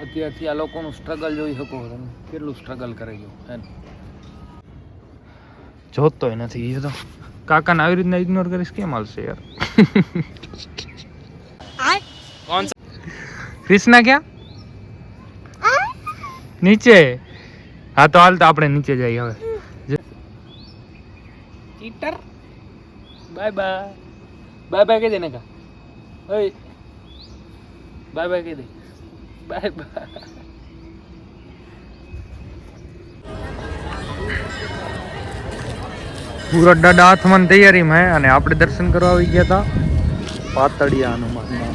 અત્યારથી આ લોકોનું સ્ટ્રગલ જોઈ શકો તમે, કેટલું સ્ટ્રગલ કરે છે. જોતોય નથી એ તો. કાકાને આવી રીતના ઇગ્નોર કરીશ કેમ હાલશે યાર? કોણ ક્રિષ્ના ક્યાં? નીચે. હા તો હાલ તો આપણે નીચે જઈએ હવે. ચીટર બાય બાય. બાય બાય કહી દે ને કા. ઓય બાય બાય કહી દે. Bye by. પૂરા દાદા હાથમાં તૈયારીમાં હે અને આપણે દર્શન કરવા આવી ગયા હતા પાતળિયા હનુમાનના.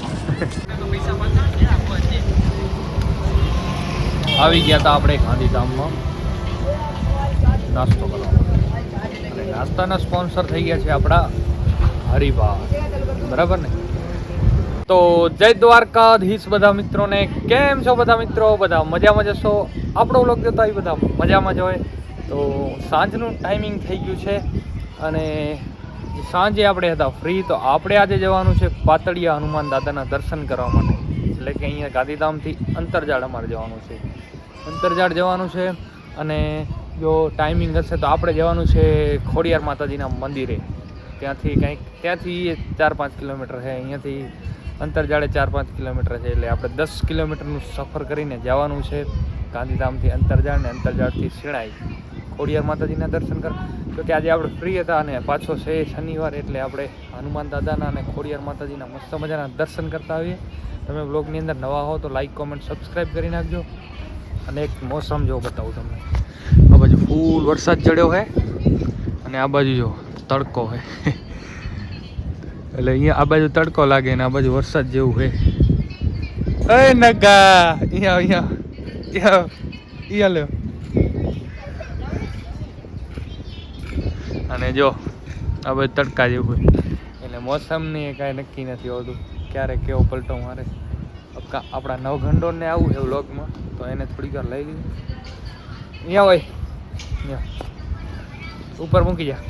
આવી ગયા હતા આપણે ગાંધીધામમાં નાસ્તો કરવા અને નાસ્તાના સ્પોન્સર થઈ ગયા છે આપણા હરિભા, બરાબર ને? તો જય દ્વારકાધીશ બધા મિત્રોને. કેમ છો બધા મિત્રો? બધા મજામાં જશો? આપણો વ્લોગ જોતા એ બધા મજામાં જ હોય. તો સાંજનું ટાઈમિંગ થઈ ગયું છે અને સાંજે આપણે હતા ફ્રી, તો આપણે આજે જવાનું છે પાતળિયા હનુમાન દાદાના દર્શન કરવા માટે. એટલે કે અહીંયા ગાંધીધામથી અંતરજાળ અમારે જવાનું છે. અંતરજાળ જવાનું છે અને જો ટાઈમિંગ હશે તો આપણે જવાનું છે ખોડિયાર માતાજીના મંદિરે. ત્યાંથી 4-5 કિલોમીટર છે. અહીંયાથી અંતરજાળે 4-5 કિલોમીટર છે, એટલે આપણે 10 કિલોમીટરનું સફર કરીને જવાનું છે ગાંધીધામથી અંતરજાળ ને અંતરજાળથી શિણાઈ ખોડિયાર માતાજીના દર્શન કરવા. તો કે આજે આપણે ફ્રી હતા અને પાછો છે શનિવાર, એટલે આપણે હનુમાન દાદાના અને ખોડિયાર માતાજીના મસ્ત મજાના દર્શન કરતા આવીએ. તમે બ્લોગની અંદર નવા હો તો લાઈક કોમેન્ટ સબસ્ક્રાઈબ કરી નાખજો. અને એક મોસમ જો બતાવું તમને. આ બાજુ ફૂલ વરસાદ ચડ્યો છે અને આ બાજુ જો તડકો છે. એટલે અહીંયા આ બાજુ તડકો લાગે ને આ બાજુ વરસાદ જેવું છે. એ નગા અહીંયા લ્યો. અને જો આ બધું તડકા જેવું હોય એટલે મોસમની કાંઈ નક્કી નથી હોતું ક્યારે કેવો પલટો મારે. આપણા નવઘંડોને આવું છે વ્લોગમાં તો એને થોડીક વાર લઈ લીધું. અહીંયા હોય ઉપર મૂકી જા.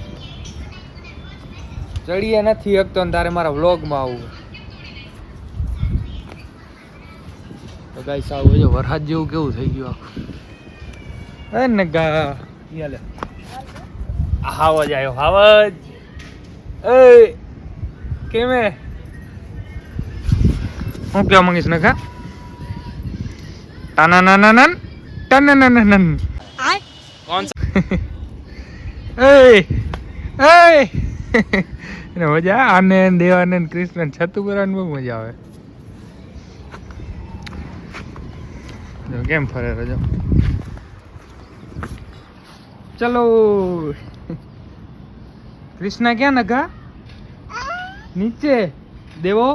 ચડીએ નથી શકતો ને તારે મારા વ્લોગમાં આવવું. તો ગાઈસ આવું જો વરસાદ જેવું કેવું થઈ ગયું આખું. ને ગા અહીંયા લે હાવજ આવ્યો. હાવજ એ કેમે હું કેવા માંગીશ ને કા ટાના નાના નન ટન નન કોણ એ એને મજા. આને દેવાનંદ કૃષ્ણ છતુ કરવાની બહુ મજા આવે. કેમ ફરે રજો. ચલો કૃષ્ણ ક્યાં નગા? નીચે. દેવો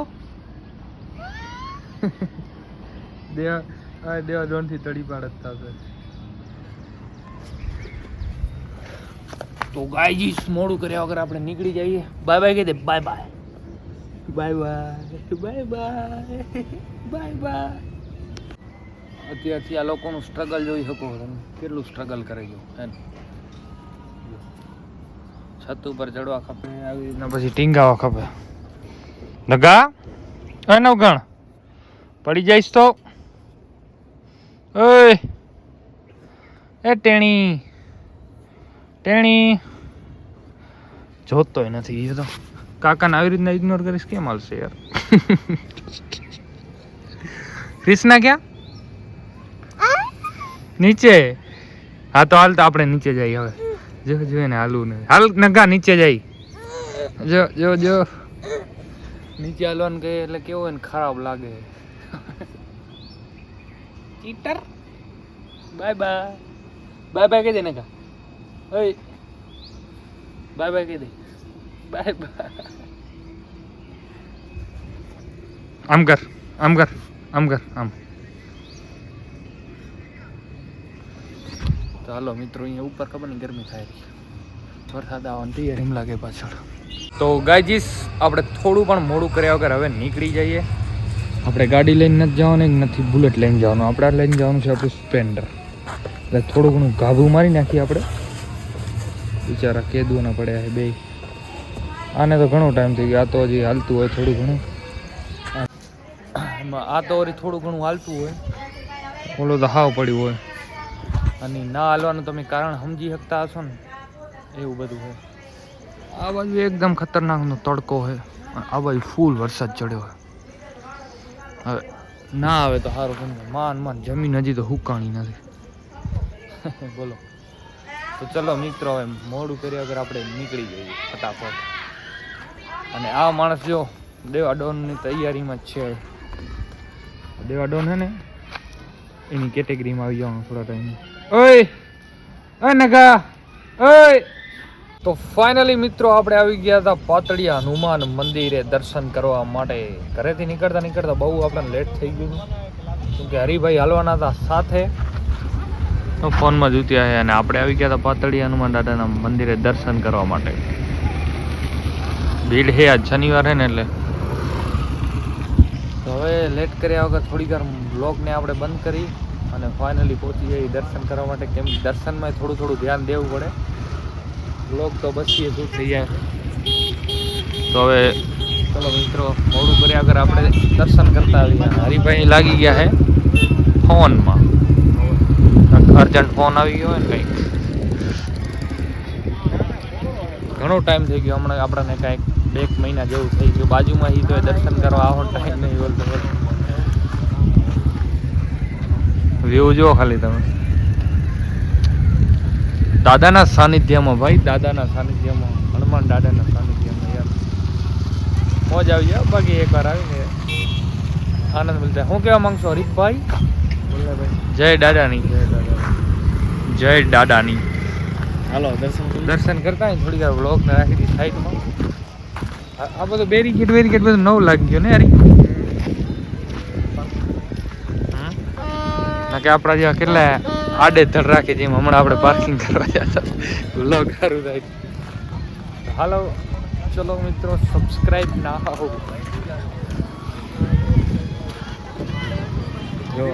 દેવા દોનથી તડી પાડતા હતા. તો ગાયજી મોડું કર્યા વગર આપણે નીકળી જઈએ. બાય બાય કહી દે. Bye bye bye bye bye bye bye. અત્યારથી આ લોકોનું સ્ટ્રગલ જોઈ શકો તમે, કેટલું સ્ટ્રગલ કરે છે. છત ઉપર ચડવા ખપે, આવી રીતના પછી ટીંગાવા ખપે. નગા એ નવગણ પડી જઈશ તો. ઓય એ ટેણી જોતોય નથી એ તો. કાકાને આવી રીતના ઇગ્નોર કરીશ કેમ હાલશે યાર? ક્રિષ્ના ક્યાં? નીચે. હા તો હાલ તો આપણે નીચે જઈએ હવે. જો ને હાલવું ને હાલ નગા નીચે જાય. જો નીચે હાલવાનું કહે એટલે કેવું હોય ને ખરાબ લાગે. ચીટર બાય બાય. બાય બાય કહી દે ને કા. ઓય બાય બાય કહી દે. Bye by. આમ કર. તો હાલો મિત્રો, અહીંયા ઉપર ખબર નહીં ગરમી થાય, વરસાદ આવવાની તૈયારી લાગે પાછળ. તો ગાયજીસ આપણે થોડું પણ મોડું કર્યા વગર હવે નીકળી જઈએ. આપણે ગાડી લઈને નથી જવાનું, નથી બુલેટ લઈને જવાનું, આપણે લઈને જવાનું છે આપણું સ્પ્લેન્ડર. એટલે થોડું ઘણું ગાભું મારી નાખીએ આપણે. બિચારા કેદું ના પડ્યા છે બે. આને તો ઘણો ટાઈમ થઈ ગયો. આ તો હજી હાલતું હોય થોડું ઘણું. આ તો વળી થોડું ઘણું હાલતું હોય. ઓલો તો હાવ પડ્યું હોય અને ના હાલવાનું તમે કારણ સમજી શકતા હશો ને, એવું બધું હોય. આ બાજુ એકદમ ખતરનાકનો તડકો હોય, આ બાજુ ફૂલ વરસાદ ચડ્યો હોય. હવે ના આવે તો સારું, કેમ માન જમીન હજી તો હુકાણી નથી. બોલો તો ચલો મિત્રો, હવે મોડું કર્યા વગર આપણે નીકળી જઈએ ફટાફટ. અને આ માણસ જો દેવાડોનની તૈયારીમાં જ છે. દેવાડોન હે ને એની કેટેગરીમાં આવી જવાનું થોડા ટાઈમ. ઓય નગા ઓય. તો ફાઇનલી મિત્રો આપણે આવી ગયા હતા પાતળિયા હનુમાન મંદિરે દર્શન કરવા માટે. ઘરેથી નીકળતા બહુ આપણને લેટ થઈ ગયું, કેમકે હરિભાઈ હાલવાના હતા સાથે, ફોનમાં જોતી આવ્યા. અને આપણે આવી ગયા હતા પાતળિયા હનુમાન દાદાના મંદિરે દર્શન કરવા માટે. ભીડ હે, આજ શનિવાર હે ને એટલે. તો હવે લેટ કર્યા વગર થોડીક વાર બ્લોગને આપણે બંધ કરી અને ફાઇનલી પહોંચી જઈએ દર્શન કરવા માટે. કેમ દર્શનમાં થોડું ધ્યાન દેવું પડે, બ્લોગ તો બચીએ શું થઈ જાય. તો હવે ચલો મિત્રો, મોડું કર્યા વગર આપણે દર્શન કરતા આવીએ. હરિભાઈ લાગી ગયા હે ફોનમાં, અર્જન્ટ ફોન આવી ગયો હોય ને કંઈક. ઘણો ટાઈમ થઈ ગયો, હમણાં આપણને કાંઈક 2 મહિના જેવું થઈ ગયું. બાજુમાં તો દર્શન કરવા આવો ટાઈમ નહીં બોલતો. વ્યૂ જુઓ ખાલી તમે, દાદાના સાનિધ્યમાં ભાઈ, દાદાના સાનિધ્યમાં, હનુમાન દાદાના સાનિધ્યમાં યાર મોજ આવી જાય. બાકી એકવાર આવીને આનંદ મળતા. હું કહેવા માંગશો હરીફભાઈ? જય દાદાની, જય દાદાની. હાલો દર્શન કરતા હોય થોડી વાર બ્લોગ ને રાખી દી સાઈડમાં. આ બધું બેરીકેડ બધું નવું લાગી ગયું ને યાર. કે આપણા જેવા કેટલા આડેધડ રાખે, જેમ હમણાં આપણે પાર્કિંગ કરવા જતા બ્લોગ સારું થાય. હાલો ચલો મિત્રો, સબસ્ક્રાઈબ ના હો જો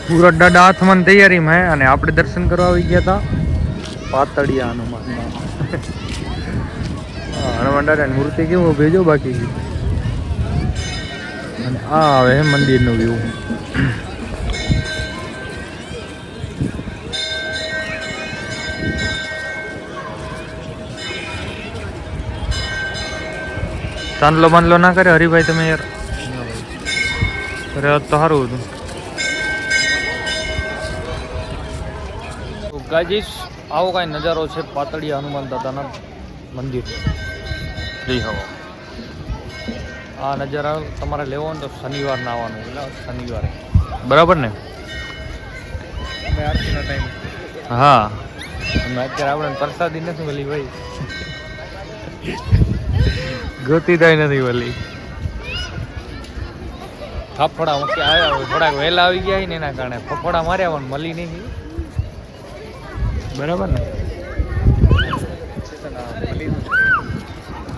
પૂરા દાદા હાથમાં તૈયારીમાં હે. અને આપણે દર્શન કરવા આવી ગયા હતા પાતળિયા હનુમાનના. હનુમાન દાદાની મૂર્તિ કેવું ભેજો બાકી. અને આ આવે હે મંદિરનું વ્યૂ. ચાંદલો બાંદલો ના કરે હરિભાઈ તમે યાર? અરે તો સારું હતું. ગાજીસ આવો કાંઈ નજારો છે પાતળિયા હનુમાન દાદાના મંદિર. જઈ હવા આ નજારા તમારે લેવો ને તો શનિવાર ના આવવાનું, એટલે શનિવારે બરાબર ને? આરતીના ટાઈમ. હા અત્યારે આપણે પ્રસાદી નથી મળી ભાઈ, ગોતી થાય નથી મળી. ફફડા આવ્યા હોય, થોડાક વહેલા આવી ગયા ને એના કારણે ફફડા માર્યા પણ મળી નહીં. બરાબર ને?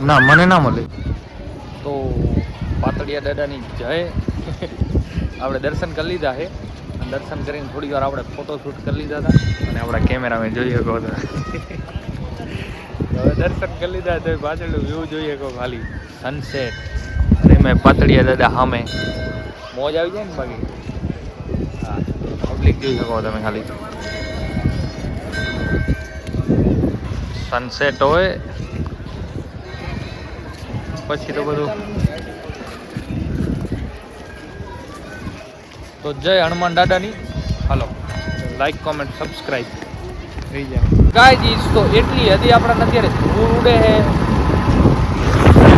ના મને ના મળે. તો પાતળિયા દાદાની જય. આપણે દર્શન કરી લીધા છે. દર્શન કરીને થોડી વાર આપણે ફોટોશૂટ કરી લીધા હતા અને આપણા કેમેરામેન જોઈ શકો હતા. હવે દર્શન કરી લીધા તો પાછળ વ્યૂ જોઈએ કહો ખાલી સનસેટ. અને મેં પાતળિયા દાદા સામે મોજ આવી જાય ને બાકી. હા પબ્લિક જોઈ શકો તમે ખાલી. સનસેટ હોય પછી તો બધું. તો જય હનુમાન દાદાની. હાલો લાઈક કોમેન્ટ સબસ્ક્રાઈબ થઈ જાય ગાઈઝ. તો એટલી હજી આપણે અત્યારે ધૂળ ઉડે છે,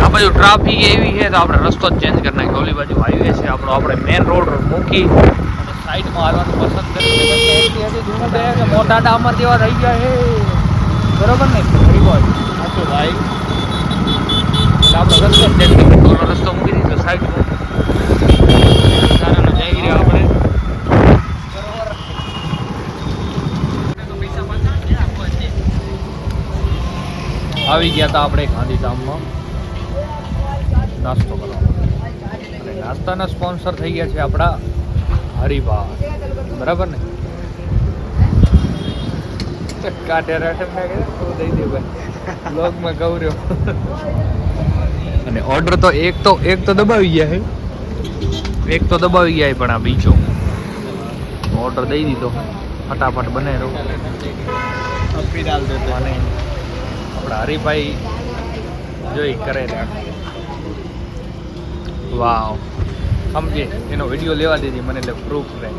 આ બાજુ ટ્રાફિક એવી છે તો આપણે રસ્તો જ ચેન્જ કરી નાખ્યો. ઓલી બાજુ હાઈવે છે આપણો, આપણે મેઇન રોડ મૂકી અને સાઈડમાં આવવાનું પસંદ કરી. એટલી હજી ધૂળ ઉડે કે મોટા ડામર જેવા રહી ગયા છે, બરોબર ને? સાચું ભાઈ. આપણે રસ્તો ચેન્જ કરી, ઓલો રસ્તો મૂકી દીધો સાઈડમાં. સારાનો જઈ રહ્યા આપણે. આવી ગયા હતા આપણે ગાંધીધામમાં નાસ્તો કરવા. અને નાસ્તાના સ્પોન્સર થઈ ગયા છે આપણા હરિભા, બરાબર ને? કાઢે રાઠે નાખે તો દઈ દે ભાઈ બ્લોગમાં કહું રહ્યો. અને ઓર્ડર તો એક તો દબાવી ગયા છે, એક તો દબાવી ગયા છે, પણ આ બીજો ઓર્ડર દઈ દીધો ફટાફટ બને રહ્યો. અને આપણા હરીભાઈ જોઈ કરે રહ્યા. વાવ સમજે એનો વિડીયો લેવા દેજે મને, એટલે પ્રૂફ રહે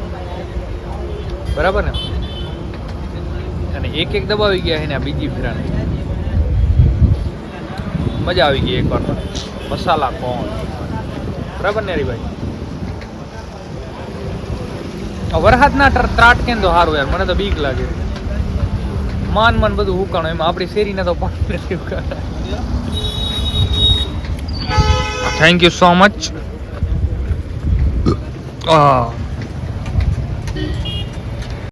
બરાબર ને. અને એક દબાવી ગયા છે ને આ બીજી ફેરાને મજા આવી ગઈ એકવાર મસાલા કોણ બરાબર ને હરીભાઈ. વરસાદના ત્રાટ કેમ તો સારું યાર, મને તો બીક લાગે. માન બધું હુકાણું, એમાં આપણી શેરીને તો પાણી નથી હુકાતા. Thank you so much.